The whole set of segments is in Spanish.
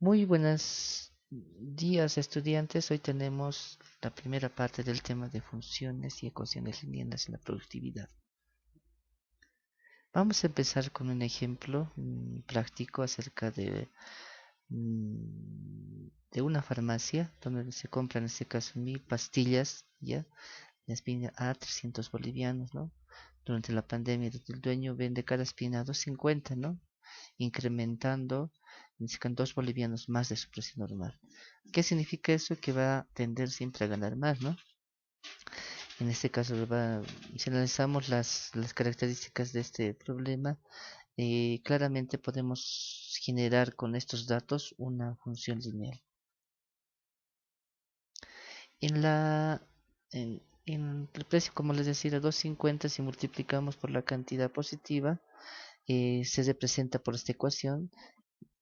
Muy buenos días, estudiantes. Hoy tenemos la primera parte del tema de funciones y ecuaciones lineales en la productividad. Vamos a empezar con un ejemplo práctico acerca de una farmacia donde se compran en este caso 1000 pastillas, ¿ya? La aspirina a 300 bolivianos, ¿no? Durante la pandemia, el dueño vende cada aspirina a 250, ¿no? Incrementando, necesitan 2 bolivianos más de su precio normal. ¿Qué significa eso? Que va a tender siempre a ganar más, ¿no? En este caso, si analizamos las características de este problema, claramente podemos generar con estos datos una función lineal. En la en el precio, como les decía, a 250, si multiplicamos por la cantidad positiva, se representa por esta ecuación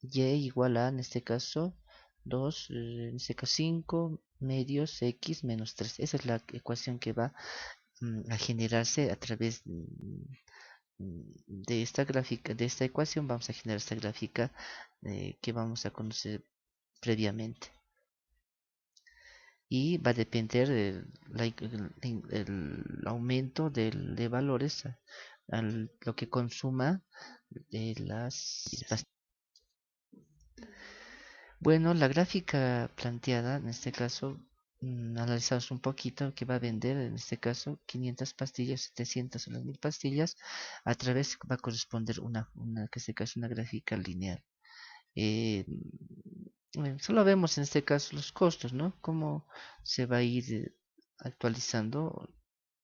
y igual a, en este caso, 2 en este caso 5 medios x menos 3. Esa es la ecuación que va a generarse a través de esta gráfica, de esta ecuación. Vamos a generar esta gráfica que vamos a conocer previamente. Y va a depender el aumento de valores lo que consuma de las pastillas. Bueno, la gráfica planteada en este caso, analizamos un poquito, que va a vender en este caso 500 pastillas, 700 o las 1000 pastillas, a través va a corresponder que en este caso una gráfica lineal. Eh, Solo vemos en este caso los costos, ¿no? Cómo se va a ir actualizando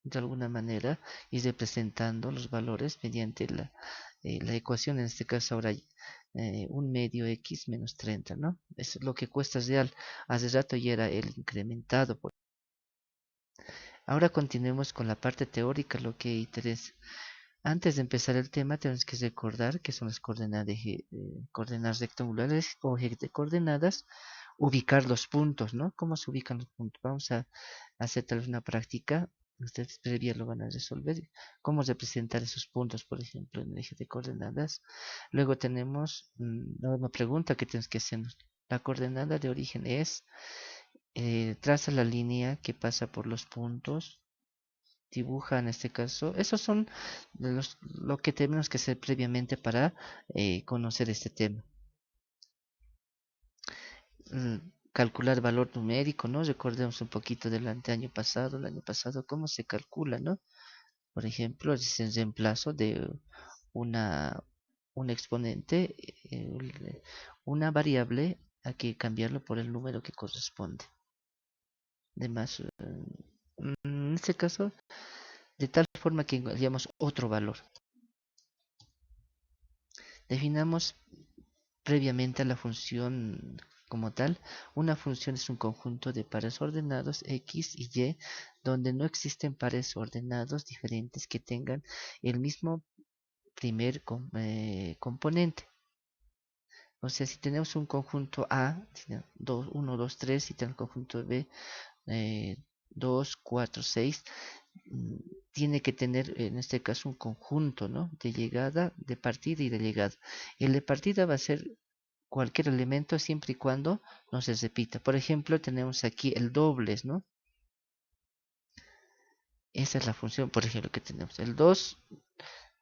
de alguna manera y representando los valores mediante la ecuación, en este caso ahora un medio x menos 30, ¿no? Es lo que cuesta real. Hace rato ya era el incrementado. Ahora continuemos con la parte teórica, lo que interesa. Antes de empezar el tema, tenemos que recordar que son las coordenadas rectangulares o eje de coordenadas, ubicar los puntos, ¿no? ¿Cómo se ubican los puntos? Vamos a hacer tal vez una práctica. Ustedes previa lo van a resolver. ¿Cómo representar esos puntos, por ejemplo, en el eje de coordenadas? Luego tenemos una pregunta que tenemos que hacernos. La coordenada de origen es, traza la línea que pasa por los puntos, dibuja en este caso. Esos son lo que tenemos que hacer previamente para conocer este tema. Calcular valor numérico, ¿no? Recordemos un poquito del año pasado, el año pasado, cómo se calcula, ¿no? Por ejemplo, es el reemplazo de una, un exponente, una variable, hay que cambiarlo por el número que corresponde. Además, en este caso, de tal forma que digamos otro valor. Definamos previamente a la función como tal. Una función es un conjunto de pares ordenados x y y donde no existen pares ordenados diferentes que tengan el mismo primer componente. O sea, si tenemos un conjunto A, 1, 2, 3, y tenemos el conjunto B, 2, 4, 6, tiene que tener en este caso un conjunto, ¿no? De llegada, de partida y de llegada. El de partida va a ser cualquier elemento siempre y cuando no se repita. Por ejemplo, tenemos aquí el dobles, ¿no? Esa es la función, por ejemplo, que tenemos. El 2,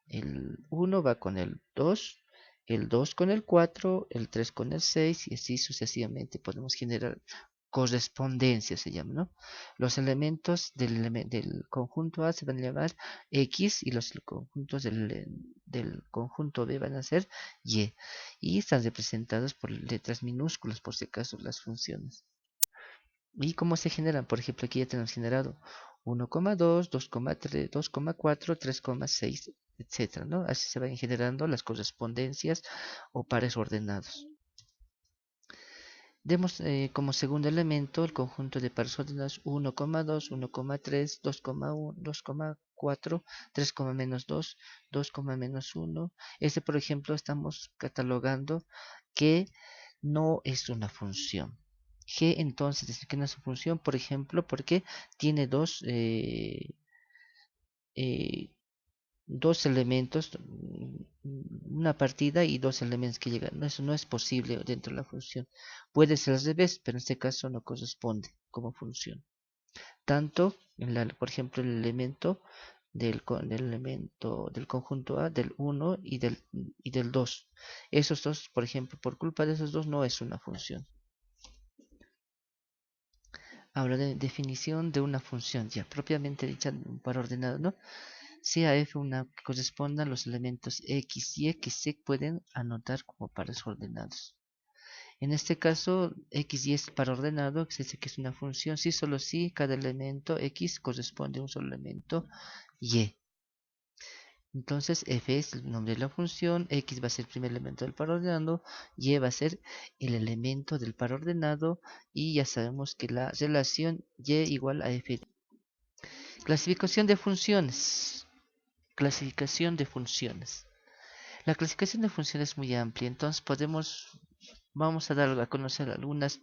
el 1 va con el 2, el 2 con el 4, el 3 con el 6 y así sucesivamente. Podemos generar correspondencia, se llama, ¿no? Los elementos del conjunto A se van a llamar X y los conjuntos del conjunto B van a ser Y. Y están representados por letras minúsculas, por si acaso, las funciones. ¿Y cómo se generan? Por ejemplo, aquí ya tenemos generado 1,2, 2,3, 2,4, 3,6, etcétera, ¿no? Así se van generando las correspondencias o pares ordenados. Demos como segundo elemento el conjunto de pares ordenados 1,2, 1,3, 2,1, 2,4, 3, menos 2, 2, menos 1. Este, por ejemplo, estamos catalogando que no es una función. G entonces es que no es una función, por ejemplo, porque tiene dos eh, dos elementos, una partida y dos elementos que llegan. Eso no es posible dentro de la función. Puede ser al revés, pero en este caso no corresponde como función. Tanto, por ejemplo, el elemento del elemento del conjunto A, del 1 y del 2. Esos dos, por ejemplo, por culpa de esos dos no es una función. Ahora, de definición de una función, ya propiamente dicha para ordenado, ¿no? Si a f una que correspondan los elementos x y x se pueden anotar como pares ordenados. En este caso, x y es par ordenado, que se dice que es una función si solo si cada elemento x corresponde a un solo elemento y. Entonces f es el nombre de la función, x va a ser el primer elemento del par ordenado, y va a ser el elemento del par ordenado, y ya sabemos que la relación y igual a f. Clasificación de funciones. Clasificación de funciones. La clasificación de funciones es muy amplia, entonces vamos a dar a conocer algunas,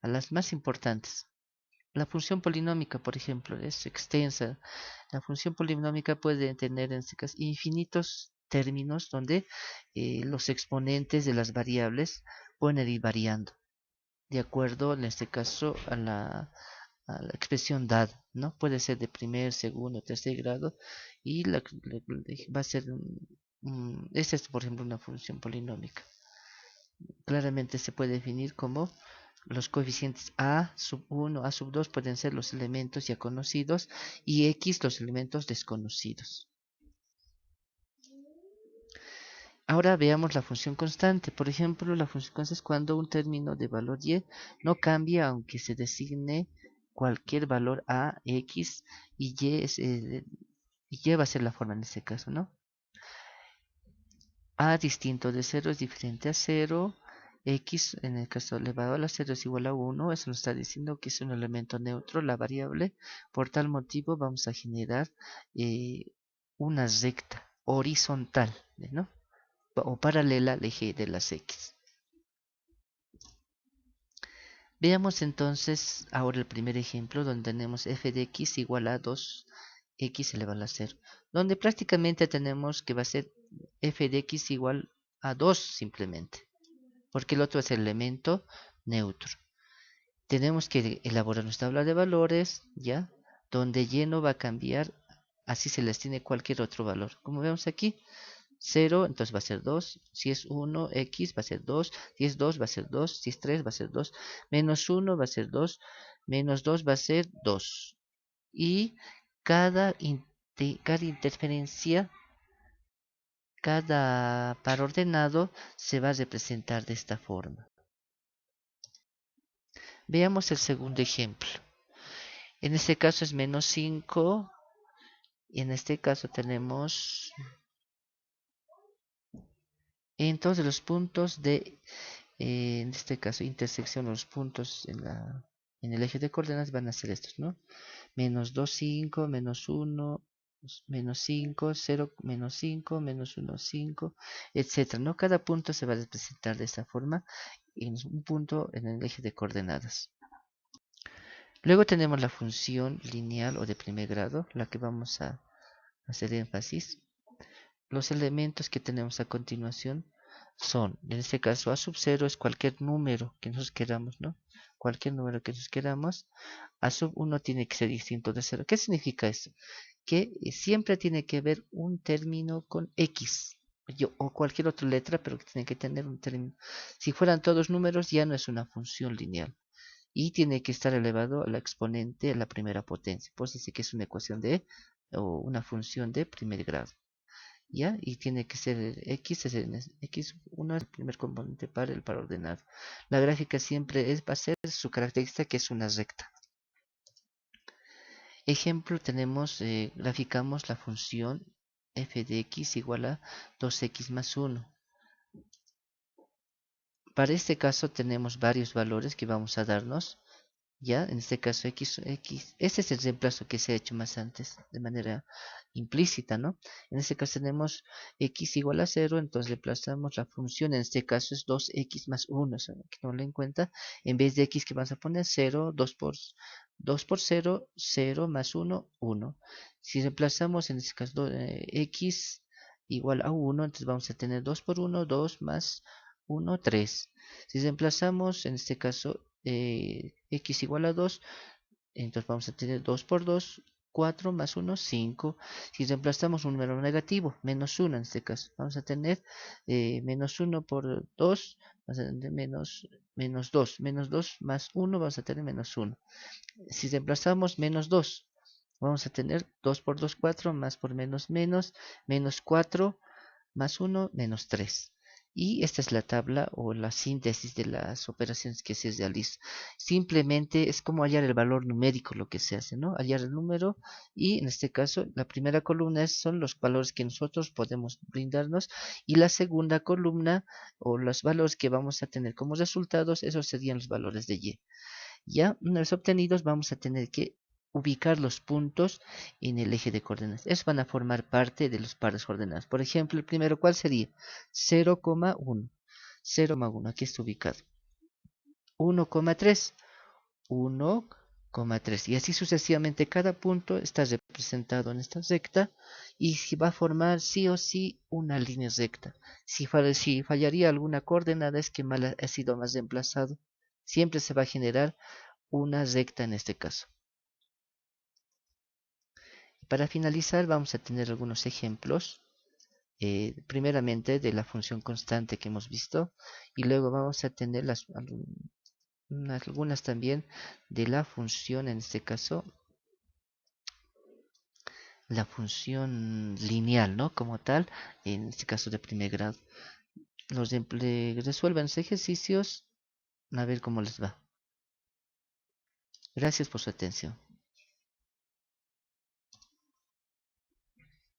a las más importantes. La función polinómica, por ejemplo, es extensa. La función polinómica puede tener en este caso infinitos términos donde los exponentes de las variables pueden ir variando de acuerdo, en este caso, a la expresión dada, ¿no? Puede ser de primer, segundo, tercer grado y va a ser esta es, por ejemplo, una función polinómica. Claramente se puede definir como los coeficientes a sub 1, a sub 2 pueden ser los elementos ya conocidos y x los elementos desconocidos. Ahora veamos la función constante. Por ejemplo, la función constante es cuando un término de valor y no cambia aunque se designe cualquier valor a, x y y va a ser la forma en este caso, ¿no? A distinto de 0 es diferente a 0. X en el caso elevado a la 0 es igual a 1. Eso nos está diciendo que es un elemento neutro, la variable. Por tal motivo vamos a generar una recta horizontal, ¿no? O paralela al eje de las X. Veamos entonces ahora el primer ejemplo donde tenemos f de x igual a 2x elevado a la 0. Donde prácticamente tenemos que va a ser f de x igual a 2 simplemente. Porque el otro es el elemento neutro. Tenemos que elaborar nuestra tabla de valores, ¿ya? Donde y no va a cambiar, así se les tiene cualquier otro valor. Como vemos aquí, 0, entonces va a ser 2. Si es 1, x va a ser 2. Si es 2, va a ser 2. Si es 3, va a ser 2. Menos 1 va a ser 2. Menos 2 va a ser 2. Y cada interferencia, cada par ordenado se va a representar de esta forma. Veamos el segundo ejemplo. En este caso es menos 5. Y en este caso tenemos entonces los puntos de, en este caso, intersección, los puntos en el eje de coordenadas van a ser estos, ¿no? Menos 2, 5, menos 1, menos 5, 0, menos 5, menos 1, 5, etcétera, ¿no? Cada punto se va a representar de esta forma en un punto en el eje de coordenadas. Luego tenemos la función lineal o de primer grado, la que vamos a hacer énfasis. Los elementos que tenemos a continuación son, en este caso, a sub 0 es cualquier número que nosotros queramos, ¿no? Cualquier número que nosotros queramos. A sub 1 tiene que ser distinto de 0. ¿Qué significa esto? Que siempre tiene que haber un término con x o cualquier otra letra, pero que tiene que tener un término. Si fueran todos números, ya no es una función lineal. Y tiene que estar elevado a la exponente a la primera potencia. Pues dice que es una ecuación o una función de primer grado. ¿Ya? Y tiene que ser x, x1 es el primer componente para el par ordenado. La gráfica siempre va a ser su característica que es una recta. Ejemplo, graficamos la función f de x igual a 2x más 1. Para este caso tenemos varios valores que vamos a darnos. Ya, en este caso este es el reemplazo que se ha hecho más antes, de manera implícita, ¿no? En este caso tenemos x igual a 0, entonces reemplazamos la función, en este caso es 2x más 1, eso hay que tomarlo en cuenta. En vez de x que vamos a poner 0, 2 2 por 0, 0 más 1, 1. Si reemplazamos en este caso x igual a 1, entonces vamos a tener 2 por 1, 2 más 1, 3. Si reemplazamos en este caso x igual a 2, entonces vamos a tener 2 por 2, 4 más 1, 5. Si reemplazamos un número negativo, menos 1 en este caso, vamos a tener menos 1 por 2, vamos a tener menos 2. Menos 2 más 1, vamos a tener menos 1. Si reemplazamos menos 2, vamos a tener 2 por 2, 4, más por menos, menos 4, más 1, menos 3. Y esta es la tabla o la síntesis de las operaciones que se realizan. Simplemente es como hallar el valor numérico lo que se hace, ¿no? Hallar el número y en este caso la primera columna son los valores que nosotros podemos brindarnos y la segunda columna o los valores que vamos a tener como resultados, esos serían los valores de y. Ya, una vez obtenidos, vamos a tener que ubicar los puntos en el eje de coordenadas. Estos van a formar parte de los pares coordenadas. Por ejemplo, el primero, ¿cuál sería? 0,1. 0,1, aquí está ubicado. 1,3. 1,3. Y así sucesivamente, cada punto está representado en esta recta y va a formar sí o sí una línea recta. Si fallaría alguna coordenada es que mal ha sido más reemplazado. Siempre se va a generar una recta en este caso. Para finalizar vamos a tener algunos ejemplos, primeramente de la función constante que hemos visto y luego vamos a tener algunas también de la función, en este caso la función lineal, ¿no? Como tal, en este caso de primer grado. Resuelvan los ejercicios a ver cómo les va. Gracias por su atención.